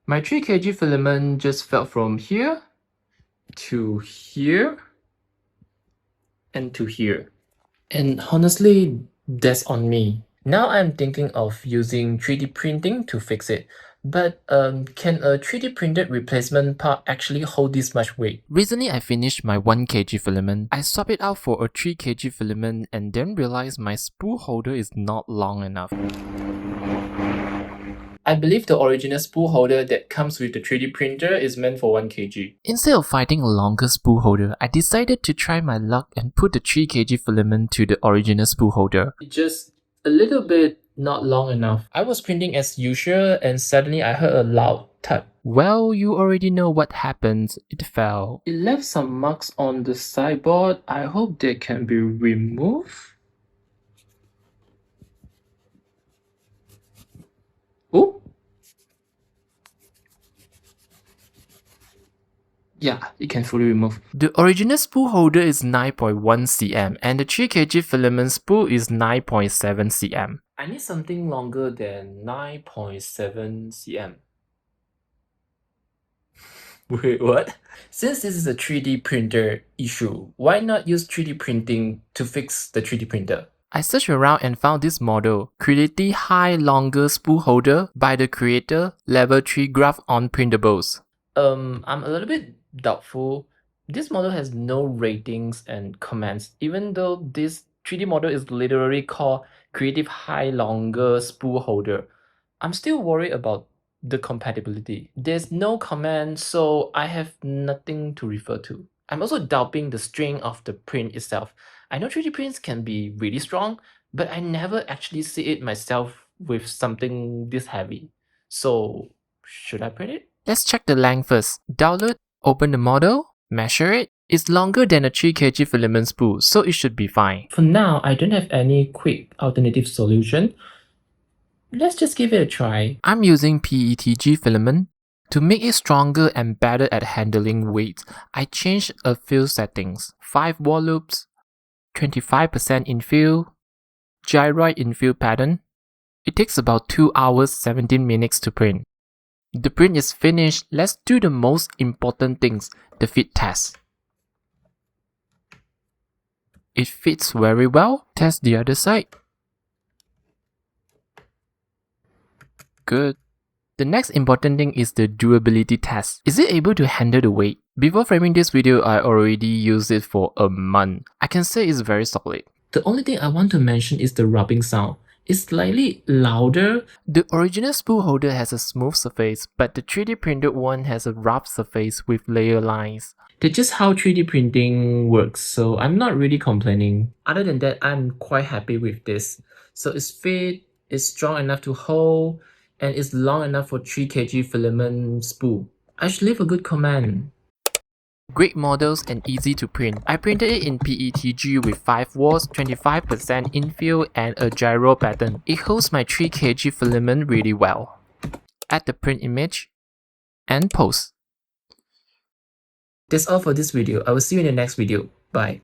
My 3 kg filament just fell from here to here and to here. And honestly, that's on me. Now I'm thinking of using 3D printing to fix it. But can a 3D printed replacement part actually hold this much weight? Recently, I finished my 1 kg filament. I swapped it out for a 3 kg filament and then realized my spool holder is not long enough. I believe the original spool holder that comes with the 3D printer is meant for 1 kg. Instead of finding a longer spool holder, I decided to try my luck and put the 3 kg filament to the original spool holder. It's just a little bit not long enough. I was printing as usual and suddenly I heard a loud thud. Well, you already know what happened. It fell. It left some marks on the sideboard. I hope they can be removed. Oh! Yeah, it can fully remove. The original spool holder is 9.1 cm and the 3 kg filament spool is 9.7 cm. I need something longer than 9.7 cm. Wait, what? Since this is a 3D printer issue, why not use 3D printing to fix the 3D printer? I searched around and found this model, Creality Hi longer spool holder by the creator, level 3 graph on Printables. I'm a little bit doubtful. This model has no ratings and comments, even though this 3D model is literally called Creative Hi Longer Spool Holder. I'm still worried about the compatibility. There's no comment, so I have nothing to refer to. I'm also doubting the strength of the print itself. I know 3D prints can be really strong, but I never actually see it myself with something this heavy. So, should I print it? Let's check the length first. Download, open the model, measure it. It's longer than a 3 kg filament spool, so it should be fine. For now, I don't have any quick alternative solution. Let's just give it a try. I'm using PETG filament. To make it stronger and better at handling weight, I changed a few settings. 5 wall loops, 25% infill, gyroid infill pattern. It takes about 2 hours 17 minutes to print. The print is finished. Let's do the most important things, the fit test. It fits very well. Test the other side. Good. The next important thing is the durability test. Is it able to handle the weight? Before framing this video, I already used it for a month. I can say it's very solid. The only thing I want to mention is the rubbing sound. It's slightly louder. The original spool holder has a smooth surface, but the 3D printed one has a rough surface with layer lines. That's just how 3D printing works, so I'm not really complaining. Other than that, I'm quite happy with this. So it's fit, it's strong enough to hold, and it's long enough for 3 kg filament spool. I should leave a good comment. Great models and easy to print. I printed it in PETG with 5 walls, 25% infill and a gyro pattern. It holds my 3 kg filament really well. Add the print image and post. That's all for this video. I will see you in the next video. Bye.